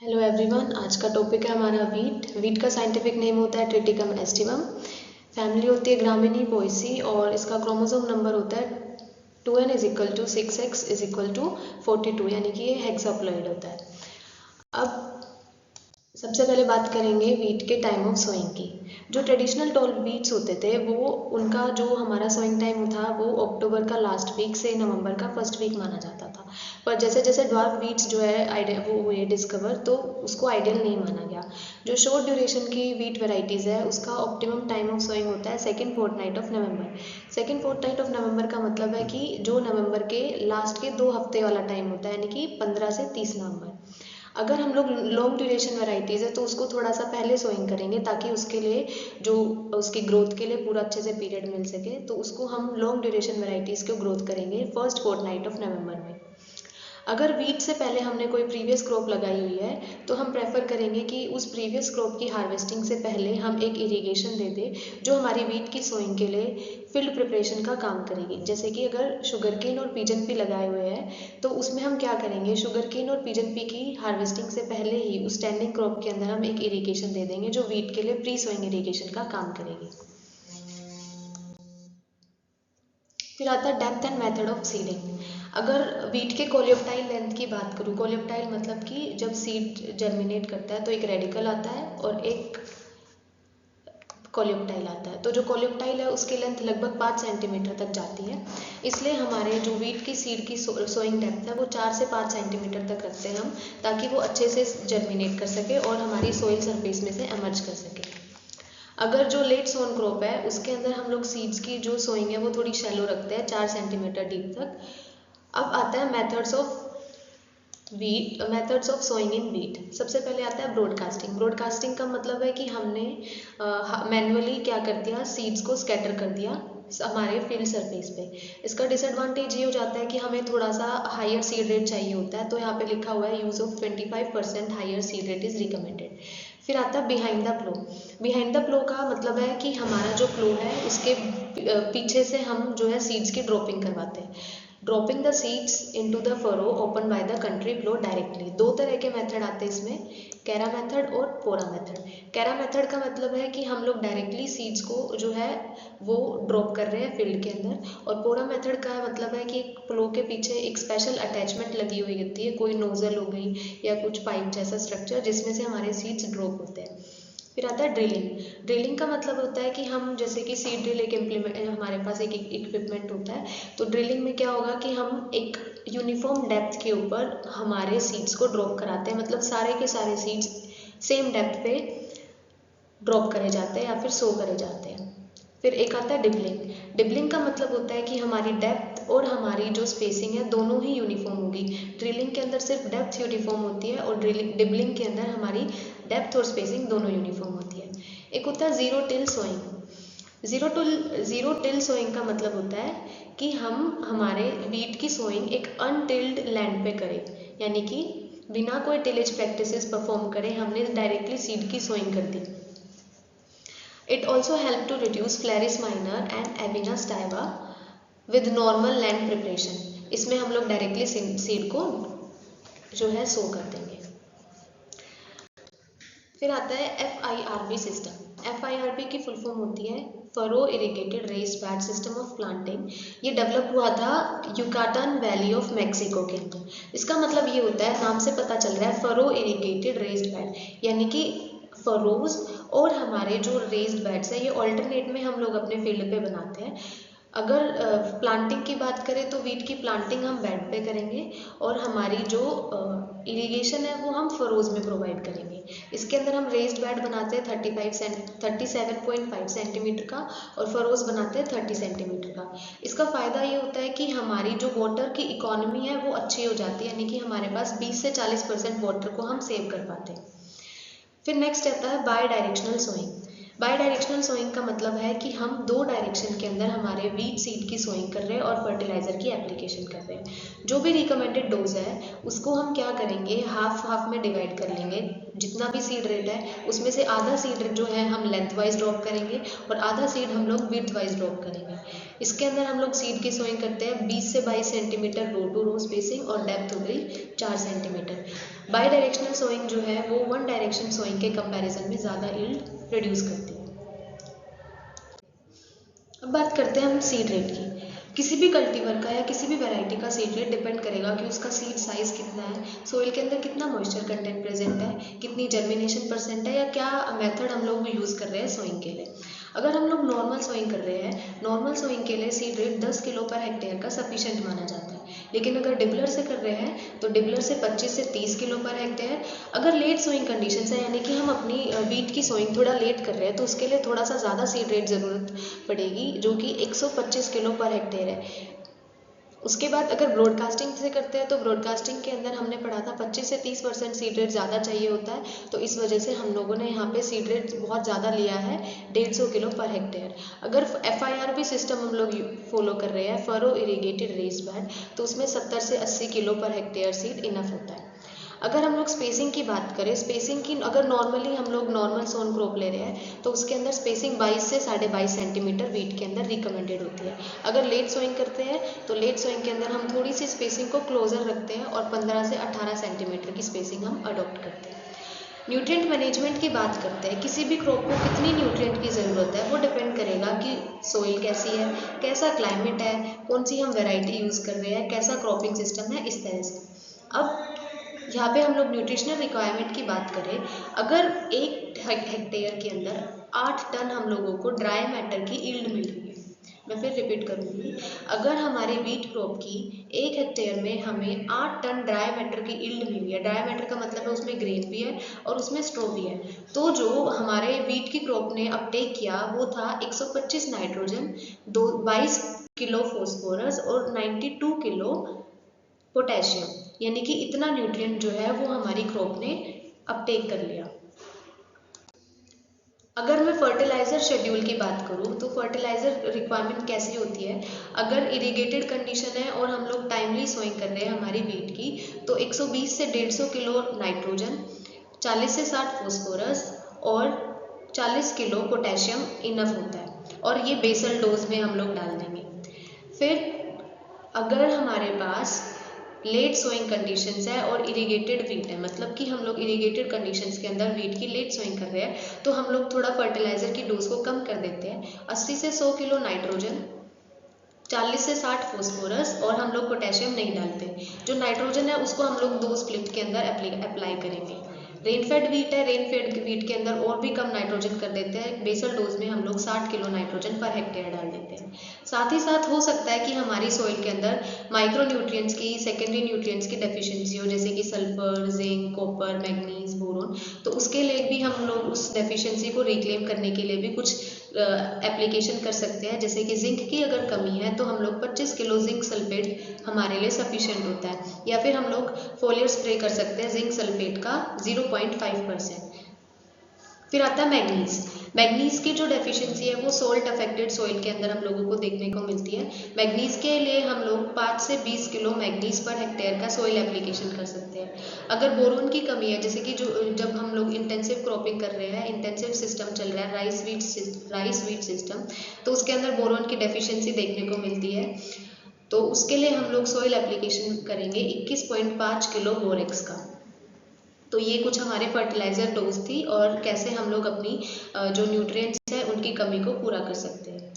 Hello everyone, आज का topic है हमारा वीट का साइंटिफिक नेम होता है ट्रिटिकम एस्टिवम। फैमिली होती है ग्रामिनी पोएसी और इसका क्रोमोसोम नंबर होता है 2n is equal to 6x is equal to 42, यानी कि ये हेक्साप्लॉइड होता है। अब सबसे पहले बात करेंगे वीट के टाइम ऑफ सोइंग की। जो ट्रेडिशनल टॉल वीट्स होते थे वो उनका जो हमारा सोइंग टाइम था वो अक्टूबर का लास्ट वीक से नवंबर का फर्स्ट वीक माना जाता था। पर जैसे जैसे ड्वार्फ वीट्स जो है वो हुए डिस्कवर, तो उसको आइडियल नहीं माना गया। जो शॉर्ट ड्यूरेशन की वीट वेराइटीज़ है उसका ऑप्टिमम टाइम ऑफ सोइंग होता है second fortnight of November. Second fortnight of November का मतलब है कि जो नवंबर के लास्ट के 2 हफ्ते वाला टाइम होता है, यानी कि 15 से 30 नवंबर। अगर हम लोग लॉन्ग ड्यूरेशन वैराइटीज़ है तो उसको थोड़ा सा पहले सोइंग करेंगे ताकि उसके लिए जो उसकी ग्रोथ के लिए पूरा अच्छे से पीरियड मिल सके, तो उसको हम लॉन्ग ड्यूरेशन वैराइटीज़ को ग्रोथ करेंगे फर्स्ट फोर्टनाइट ऑफ नवंबर में। अगर वीट से पहले हमने कोई प्रीवियस क्रॉप लगाई हुई है तो हम प्रेफर करेंगे कि उस प्रीवियस क्रॉप की हार्वेस्टिंग से पहले हम एक इरिगेशन दे दें जो हमारी वीट की सोइंग के लिए फील्ड प्रिपरेशन का काम करेगी। जैसे कि अगर शुगर केन और पिजन पी लगाए हुए हैं तो उसमें हम क्या करेंगे, शुगर केन और पिजन पी की हार्वेस्टिंग से पहले ही उस स्टैंडिंग क्रॉप के अंदर हम एक इरिगेशन दे देंगे जो वीट के लिए प्री सोइंग इरिगेशन का काम करेगी। फिर आता है depth and method of seeding. अगर वीट के कोलियोप्टाइल लेंथ की बात करूँ, कोलियोप्टाइल मतलब कि जब सीड जर्मिनेट करता है तो एक रेडिकल आता है और एक कोलियोप्टाइल आता है। तो जो कोलियोप्टाइल है उसकी लेंथ लगभग 5 सेंटीमीटर तक जाती है। इसलिए हमारे जो वीट की सीड की सोइंग डेप्थ है वो 4 से 5 सेंटीमीटर तक रखते हैं हम, ताकि वो अच्छे से जर्मिनेट कर सके और हमारी सोइल सरफेस में से एमर्ज कर सके। अगर जो लेट सोन क्रॉप है उसके अंदर हम लोग सीड्स की जो सोइंग है वो थोड़ी शैलो रखते हैं, 4 सेंटीमीटर डीप तक। अब आता है methods of sowing in wheat. सबसे पहले आता है ब्रॉडकास्टिंग। ब्रॉडकास्टिंग का मतलब है कि हमने मैनुअली क्या कर दिया, सीड्स को स्कैटर कर दिया हमारे फील्ड सरफेस पे। इसका डिसएडवांटेज ये हो जाता है कि हमें थोड़ा सा हायर सीड रेट चाहिए होता है, तो यहाँ पे लिखा हुआ है use of 25% higher seed rate is recommended. फिर आता है behind the plough. Behind the plough का मतलब है कि हमारा जो प्लो है उसके पीछे से हम जो है सीड्स की ड्रॉपिंग करवाते हैं। Dropping the seeds into the furrow open by the country plough directly. 2 तरह के मेथड आते हैं इसमें, कैरा मेथड और पोरा मेथड। कैरा मेथड का मतलब है कि हम लोग डायरेक्टली सीड्स को जो है वो ड्रॉप कर रहे हैं फील्ड के अंदर, और पोरा मेथड का मतलब है कि प्लो के पीछे एक स्पेशल अटैचमेंट लगी हुई होती है, कोई नोजल हो गई या कुछ पाइप जैसा स्ट्रक्चर जिसमें से हमारे सीड्स ड्रॉप होते हैं। फिर आता है ड्रिलिंग। ड्रिलिंग का मतलब होता है कि हम जैसे कि सीड ड्रिल एक इम्प्लीमेंट हमारे पास एक इक्विपमेंट होता है, तो ड्रिलिंग में क्या होगा कि हम एक यूनिफॉर्म डेप्थ के ऊपर हमारे सीड्स को ड्रॉप कराते हैं, मतलब सारे के सारे सीड्स सेम डेप्थ पे ड्रॉप करे जाते हैं या फिर सो करे जाते हैं। फिर एक आता है डिबलिंग। डिबलिंग का मतलब होता है कि हमारी डेप्थ और हमारी जो स्पेसिंग है दोनों ही यूनिफॉर्म होगी। ड्रिलिंग के अंदर सिर्फ डेप्थ यूनिफॉर्म होती है और डिबलिंग के अंदर हमारी डेप्थ और स्पेसिंग दोनों यूनिफॉर्म होती है। एक होता है zero till sowing. Zero till sowing का मतलब होता है कि हम हमारे वीट की सोइंग एक अनटिल्ड लैंड पे करें, यानी कि बिना कोई टिलेज प्रैक्टिसेस परफॉर्म करें हमने डायरेक्टली सीड की सोइंग कर दी। It also help to reduce Phleris minor and Avena stiva with normal land preparation. इसमें हम लोग डायरेक्टली सीड को जो है सो कर देंगे। फिर आता है FIRB सिस्टम। FIRB की फुल फॉर्म होती है furrow irrigated raised bed system of planting. ये डेवलप हुआ था युकाटन वैली ऑफ मैक्सिको के अंदर। इसका मतलब ये होता है, नाम से पता चल रहा है, फरो इरिगेटेड रेस्ड बेड, यानी कि फरोज और हमारे जो रेस्ड बेड्स है ये ऑल्टरनेट में हम लोग अपने फील्ड पे बनाते हैं। अगर प्लांटिंग की बात करें तो वीट की प्लांटिंग हम बेड पे करेंगे और हमारी जो इरिगेशन है वो हम फरोज में प्रोवाइड करेंगे। इसके अंदर हम रेस्ड बेड बनाते हैं 37.5 सेंटीमीटर का और फरोज बनाते हैं 30 सेंटीमीटर का। इसका फ़ायदा ये होता है कि हमारी जो वाटर की इकोनॉमी है वो अच्छी हो जाती है, यानी कि हमारे पास 20 से 40% वाटर को हम सेव कर पाते हैं। फिर नेक्स्ट आता है bidirectional sowing. Bidirectional sowing का मतलब है कि हम 2 डायरेक्शन के अंदर हमारे वीट सीड की सोइंग कर रहे हैं और फर्टिलाइज़र की एप्लीकेशन कर रहे हैं। जो भी रिकमेंडेड डोज है उसको हम क्या करेंगे, हाफ हाफ में डिवाइड कर लेंगे। जितना भी सीड रेट है उसमें से आधा सीड जो है हम लेंथ वाइज ड्रॉप करेंगे और आधा सीड हम लोग विड्थ वाइज ड्रॉप करेंगे। इसके अंदर हम लोग सीड की सोइंग करते हैं 20 से 22 centimetre row to row spacing और डेप्थ हो गई 4 सेंटीमीटर। बाई डायरेक्शनल सोइंग जो है वो वन डायरेक्शन सोइंग के कंपैरिजन में ज़्यादा यील्ड प्रोड्यूस करती है। अब बात करते हैं हम सीड रेट की। किसी भी कल्टीवर का या किसी भी वैरायटी का सीड रेट डिपेंड करेगा कि उसका सीड साइज़ कितना है, सोइल के अंदर कितना मॉइस्चर कंटेंट प्रेजेंट है, कितनी जर्मिनेशन परसेंट है, या क्या मेथड हम लोग यूज़ कर रहे हैं सोइंग के लिए। अगर हम लोग नॉर्मल सोइंग कर रहे हैं, नॉर्मल सोइंग के लिए seed rate 10 kilo per hectare का सफिशिएंट माना जाता है। लेकिन अगर डिबलर से कर रहे हैं तो डिबलर से 25 से 30 किलो पर हेक्टेयर। अगर लेट सोइंग कंडीशन है, यानी कि हम अपनी वीट की सोइंग थोड़ा लेट कर रहे हैं, तो उसके लिए थोड़ा सा ज़्यादा सीड रेट ज़रूरत पड़ेगी, जो कि 125 किलो पर हेक्टेयर है। उसके बाद अगर ब्रॉडकास्टिंग से करते हैं तो ब्रॉडकास्टिंग के अंदर हमने पढ़ा था 25 से 30% सीड रेट ज़्यादा चाहिए होता है, तो इस वजह से हम लोगों ने यहाँ पे सीड रेट बहुत ज़्यादा लिया है, 150 किलो पर हेक्टेयर। अगर FIRB सिस्टम हम लोग फॉलो कर रहे हैं, फरो इरीगेटेड रेस्ड बेड, तो उसमें 70 से 80 kilo per hectare seed enough होता है। अगर हम लोग स्पेसिंग की बात करें, स्पेसिंग की अगर नॉर्मली हम लोग नॉर्मल सोन क्रॉप ले रहे हैं तो उसके अंदर स्पेसिंग 22 से 22.5 सेंटीमीटर वीट के अंदर रिकमेंडेड होती है। अगर लेट सोइंग करते हैं तो लेट सोइंग के अंदर हम थोड़ी सी स्पेसिंग को क्लोजर रखते हैं और 15 से 18 सेंटीमीटर की स्पेसिंग हम अडॉप्ट करते हैं। न्यूट्रिएंट मैनेजमेंट की बात करते हैं। किसी भी क्रॉप को कितनी न्यूट्रिएंट की ज़रूरत है वो डिपेंड करेगा कि सोइल कैसी है, कैसा क्लाइमेट है, कौन सी हम वैरायटी यूज़ कर रहे हैं, कैसा क्रॉपिंग सिस्टम है, इस तरह से। अब यहाँ पे हम लोग न्यूट्रिशनल रिक्वायरमेंट की बात करें, अगर एक हेक्टेयर के अंदर 8 टन हम लोगों को ड्राई मैटर की यील्ड मिल रही है, मैं फिर रिपीट करूँगी, अगर हमारे वीट क्रॉप की एक हेक्टेयर में हमें 8 टन ड्राई मैटर की यील्ड मिली है, ड्राई मैटर का मतलब है उसमें ग्रेन भी है और उसमें स्ट्रो भी है, तो जो हमारे वीट की क्रॉप ने अपटेक किया वो था 125 नाइट्रोजन, 22 किलो फॉस्फोरस और 92 किलो पोटेशियम, यानी कि इतना न्यूट्रिएंट जो है वो हमारी क्रॉप ने अपटेक कर लिया। अगर मैं फर्टिलाइज़र शेड्यूल की बात करूँ तो फर्टिलाइज़र रिक्वायरमेंट कैसी होती है, अगर इरिगेटेड कंडीशन है और हम लोग टाइमली सोइंग कर रहे हैं हमारी वीट की, तो 120 से 150 किलो नाइट्रोजन, 40 से 60 फॉस्फोरस और 40 किलो पोटेशियम इनफ होता है, और ये बेसल डोज में हम लोग डाल देंगे। फिर अगर हमारे पास लेट सोइंग कंडीशंस है और इरिगेटेड वीट है, मतलब कि हम लोग इरिगेटेड कंडीशंस के अंदर वीट की लेट सोइंग कर रहे हैं, तो हम लोग थोड़ा फर्टिलाइजर की डोज को कम कर देते हैं। 80 से 100 किलो नाइट्रोजन, 40 से 60 फॉस्फोरस, और हम लोग पोटेशियम नहीं डालते। जो नाइट्रोजन है उसको हम लोग 2 स्प्लिट के अंदर अप्लाई करेंगे। रेनफेड वीट है, रेनफेड वीट के अंदर और भी कम नाइट्रोजन कर देते हैं, बेसल डोज में हम लोग 60 किलो नाइट्रोजन पर हेक्टेयर डाल देते हैं। साथ ही साथ हो सकता है कि हमारी सॉइल के अंदर माइक्रो न्यूट्रिएंट्स की, सेकेंडरी न्यूट्रिएंट्स की डेफिशिएंसी हो, जैसे कि sulphur, zinc, copper, manganese, boron, तो उसके लिए भी हम लोग उस डेफिशिएंसी को रिक्लेम करने के लिए भी कुछ एप्लीकेशन कर सकते हैं। जैसे कि जिंक की अगर कमी है तो हम लोग 25 किलो जिंक सल्फेट हमारे लिए सफिशिएंट होता है, या फिर हम लोग फोलियर स्प्रे कर सकते हैं जिंक सल्फेट का 0.5%। फिर आता है मैग्नीज। मैग्नीज की जो डेफिशिएंसी है वो सोल्ट अफेक्टेड सॉइल के अंदर हम लोगों को देखने को मिलती है। मैग्नीज के लिए हम लोग 5 से 20 किलो मैग्नीज पर हेक्टेयर का सॉइल एप्लीकेशन कर सकते हैं। अगर बोरोन की कमी है, जैसे कि जो जब हम लोग इंटेंसिव क्रॉपिंग कर रहे हैं, इंटेंसिव सिस्टम चल रहा है राइस वीट सिस्टम, तो उसके अंदर बोरोन की डेफिशिएंसी देखने को मिलती है, तो उसके लिए हम लोग सॉइल एप्लीकेशन करेंगे 21.5 किलो बोरेक्स का। तो ये कुछ हमारे फर्टिलाइज़र डोज थी और कैसे हम लोग अपनी जो न्यूट्रिएंट्स है उनकी कमी को पूरा कर सकते हैं।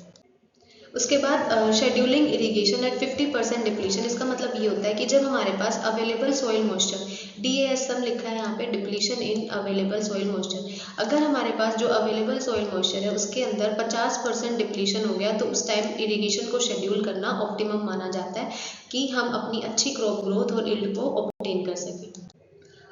उसके बाद शेड्यूलिंग इरिगेशन एट 50% डिप्लीशन। इसका मतलब ये होता है कि जब हमारे पास अवेलेबल सॉइल मॉइस्चर, DASM लिखा है यहाँ पे, डिप्लीशन इन अवेलेबल सॉइल मॉइस्चर, अगर हमारे पास जो अवेलेबल सॉइल मॉइस्चर है उसके अंदर 50% डिप्लीशन हो गया, तो उस टाइम इरिगेशन को शेड्यूल करना ऑप्टिमम माना जाता है कि हम अपनी अच्छी क्रॉप ग्रोथ और यील्ड को ऑब्टेन कर सकें।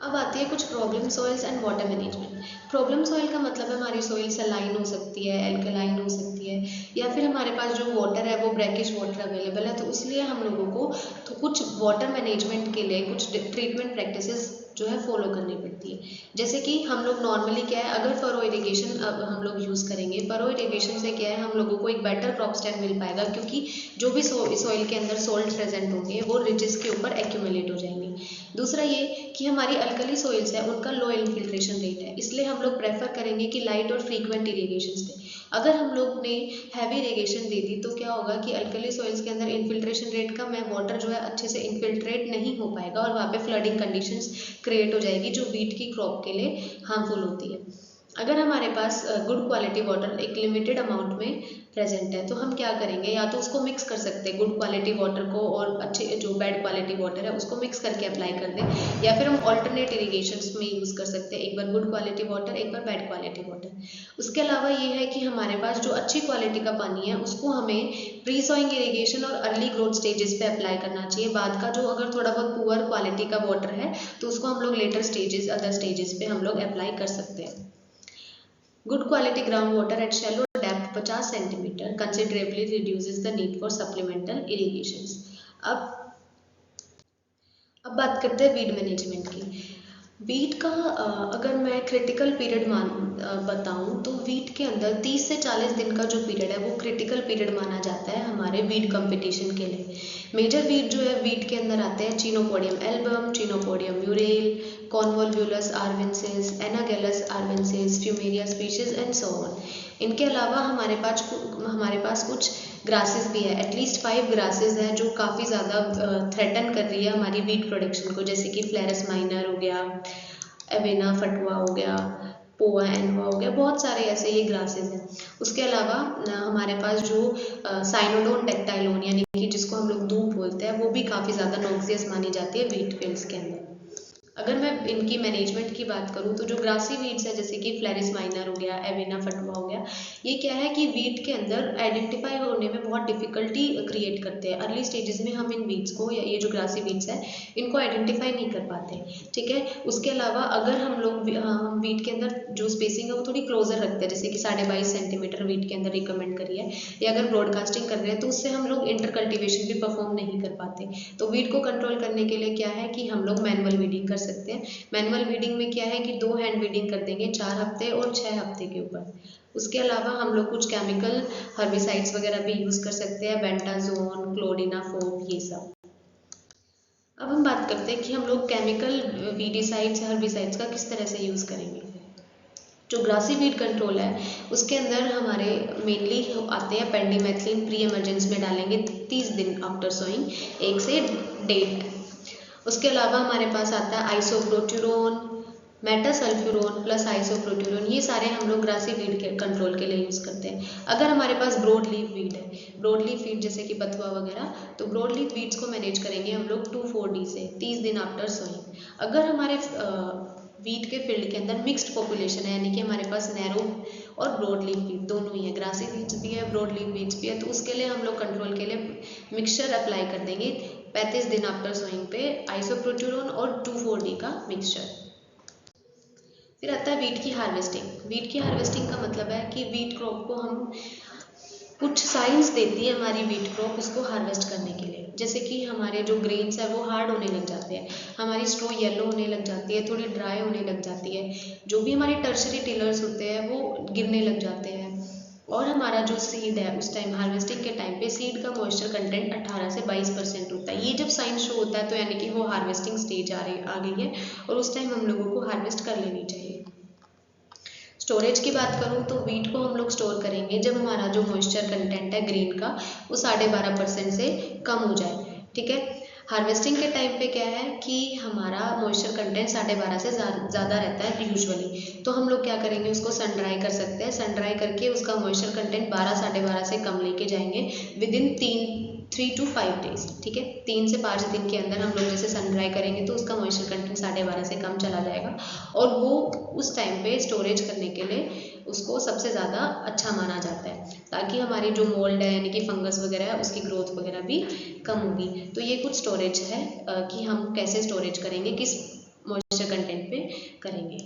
अब आती है कुछ problem soils and water management. Problem soil का मतलब है हमारी सॉइल सलाइन हो सकती है, एल्कलाइन हो सकती है, या फिर हमारे पास जो वाटर है वो ब्रैकिश वाटर अवेलेबल है, तो इसलिए हम लोगों को तो कुछ वाटर मैनेजमेंट के लिए कुछ ट्रीटमेंट प्रैक्टिसेस जो है फॉलो करनी पड़ती है। जैसे कि हम लोग नॉर्मली क्या है, अगर फरो इरिगेशन हम लोग यूज़ करेंगे, फरो इरिगेशन से क्या है हम लोगों को एक बेटर क्रॉप स्टैंड मिल पाएगा, क्योंकि जो भी सॉइल के अंदर सॉल्ट प्रेजेंट होंगे वो रिजेस के ऊपर एक्यूमुलेट हो जाएंगे। दूसरा ये कि हमारी अल्कली सॉइल्स है उनका लो इन्फिल्ट्रेशन रेट है, इसलिए हम लोग प्रेफर करेंगे कि लाइट और फ्रीक्वेंट इरीगेशन दें। अगर हम लोग ने हैवी इरीगेशन दे दी तो क्या होगा कि अल्कली सॉइल्स के अंदर इन्फिल्ट्रेशन रेट कम है, वाटर जो है अच्छे से इन्फिल्ट्रेट नहीं हो पाएगा और वहाँ पे फ्लडिंग कंडीशंस क्रिएट हो जाएगी जो वीट की क्रॉप के लिए हार्मफुल होती है। अगर हमारे पास गुड क्वालिटी वाटर एक लिमिटेड अमाउंट में प्रेजेंट है तो हम क्या करेंगे, या तो उसको मिक्स कर सकते हैं गुड क्वालिटी वाटर को और अच्छे जो बैड क्वालिटी वाटर है उसको मिक्स करके अप्लाई कर दें, या फिर हम ऑल्टरनेट इरीगेशंस में यूज़ कर सकते हैं, एक बार गुड क्वालिटी वाटर एक बार बैड क्वालिटी वाटर। उसके अलावा ये है कि हमारे पास जो अच्छी क्वालिटी का पानी है उसको हमें प्री सॉइंग इरीगेशन और अर्ली ग्रोथ स्टेजेस पे अप्लाई करना चाहिए। बाद का जो अगर थोड़ा बहुत पुअर क्वालिटी का वाटर है तो उसको हम लोग लेटर स्टेजेस अदर स्टेजेस पे हम लोग अप्लाई कर सकते हैं। Good quality groundwater at shallow depth 50 cm considerably reduces the need for supplemental irrigations. अब बात करते हैं वीड मैनेजमेंट की। वीट का अगर मैं क्रिटिकल पीरियड बताऊं तो वीट के अंदर 30 से 40 दिन का जो पीरियड है वो क्रिटिकल पीरियड माना जाता है हमारे वीट कंपटीशन के लिए। मेजर वीट जो है वीट के अंदर आते हैं Chenopodium album, Chenopodium murale, Convolvulus arvensis, Anagallis arvensis, Fumaria species and so on. इनके अलावा हमारे पास कुछ ग्रासेस भी है, एटलीस्ट 5 ग्रासेस हैं जो काफ़ी ज़्यादा थ्रेटन कर रही है हमारी वीट प्रोडक्शन को, जैसे कि फ्लेरस माइनर हो गया, एवेना फटुआ हो गया, पोआ एनवा हो गया, बहुत सारे ऐसे ये ग्रासेस हैं। उसके अलावा हमारे पास जो साइनोडोन टेक्टाइलोन यानी कि जिसको हम लोग दूब बोलते हैं वो भी काफ़ी ज़्यादा नॉक्सियस मानी जाती है वीट फील्ड्स के अंदर। अगर मैं इनकी मैनेजमेंट की बात करूँ तो जो ग्रासी वीड्स है जैसे कि फ्लेरिस माइनर हो गया, एवेना फटुआ हो गया, ये क्या है कि वीट के अंदर आइडेंटिफाई होने में बहुत डिफिकल्टी क्रिएट करते हैं। अर्ली स्टेजेस में हम इन वीड्स को या ये जो ग्रासी वीड्स है इनको आइडेंटिफाई नहीं कर पाते, ठीक है। उसके अलावा अगर हम लोग हम वीट के अंदर जो स्पेसिंग है वो थोड़ी क्लोजर रखते हैं, जैसे कि 22.5 सेंटीमीटर वीट के अंदर रिकमेंड करी है, या अगर ब्रॉडकास्टिंग कर रहे हैं तो उससे हम लोग इंटर कल्टिवेशन भी परफॉर्म नहीं कर पाते। तो वीट को कंट्रोल करने के लिए क्या है कि हम लोग मैनुअल वीडिंग कर सकते हैं। मैनुअल वीडिंग में क्या है कि 2 हैंड वीडिंग कर देंगे 4 हफ्ते और 6 हफ्ते के ऊपर। उसके अलावा हम लोग कुछ केमिकल हर्बिसाइड्स वगैरह भी यूज़ कर सकते हैं, बेंटाजोन, क्लोरिनाफोप, ये सब। अब हम बात करते हैं कि हम लोग केमिकल वीडिसाइड्स हर्बिसाइड्स का किस तरह से यूज़ करेंगे। जो ग्रासी वीड कंट्रोल है उसके अंदर हमारे मेनली आते हैं पेंडिमेथिलीन, प्री एमरजेंस में डालेंगे 30 दिन आफ्टर सोइंग, 1 से 1.5। उसके अलावा हमारे पास आता है आइसोप्रोट्यूरोन, मेटासल्फ्यूरोन प्लस आइसोप्रोट्यूरोन, ये सारे हम लोग ग्रासी वीड के कंट्रोल के लिए यूज़ करते हैं। अगर हमारे पास ब्रॉड लीफ वीड है, ब्रॉड लीफ वीड जैसे कि बथुआ वगैरह, तो ब्रॉड लीफ वीड्स को मैनेज करेंगे हम लोग 2,4-D से 30 दिन आफ्टर सोइंग। अगर हमारे वीट के फील्ड के अंदर मिक्स्ड पॉपुलेशन है यानी कि हमारे पास नैरो और ब्रॉड लीफ वीड दोनों ही है, ग्रासी वीड्स भी है, ब्रॉड लीफ वीड्स भी है, तो उसके लिए हम लोग कंट्रोल के लिए मिक्सचर अप्लाई कर देंगे 35 दिन आफ्टर सोइंग पे आइसोप्रोट्यूरोन और 2,4-D का मिक्सचर। फिर आता है वीट की हार्वेस्टिंग। वीट की हार्वेस्टिंग का मतलब है कि वीट क्रॉप को हम कुछ साइंस देती है हमारी वीट क्रॉप उसको हार्वेस्ट करने के लिए, जैसे कि हमारे जो ग्रेन्स है वो हार्ड होने लग जाते हैं, हमारी स्ट्रो येलो होने लग जाती है, थोड़ी ड्राई होने लग जाती है, जो भी हमारे टर्शरी टिलर्स होते हैं वो गिरने लग जाते हैं, और हमारा जो सीड है उस टाइम हार्वेस्टिंग के टाइम पे सीड का मॉइस्चर कंटेंट 18 से 22% होता है। ये जब साइंस शो होता है तो यानी कि वो हार्वेस्टिंग स्टेज आ गई है और उस टाइम हम लोगों को हार्वेस्ट कर लेनी चाहिए। स्टोरेज की बात करूँ तो वीट को हम लोग स्टोर करेंगे जब हमारा जो मॉइस्चर कंटेंट है ग्रेन का वो 12.5% से कम हो जाए, ठीक है। हार्वेस्टिंग के टाइम पे क्या है कि हमारा मॉइस्चर कंटेंट 12.5 से ज़्यादा रहता है यूजुअली, तो हम लोग क्या करेंगे उसको सन ड्राई कर सकते हैं, सन ड्राई करके उसका मॉइस्चर कंटेंट 12-12.5 से कम लेके जाएंगे विद इन 3 to 5 डेज, ठीक है। 3 से 5 दिन के अंदर हम लोग जैसे सन ड्राई करेंगे तो उसका मॉइस्चर कंटेंट 12.5 से कम चला जाएगा और वो उस टाइम पे स्टोरेज करने के लिए उसको सबसे ज़्यादा अच्छा माना जाता है, ताकि हमारी जो मोल्ड है यानी कि फंगस वगैरह है उसकी ग्रोथ वगैरह भी कम होगी। तो ये कुछ स्टोरेज है कि हम कैसे स्टोरेज करेंगे, किस मॉइस्चर कंटेंट पे करेंगे।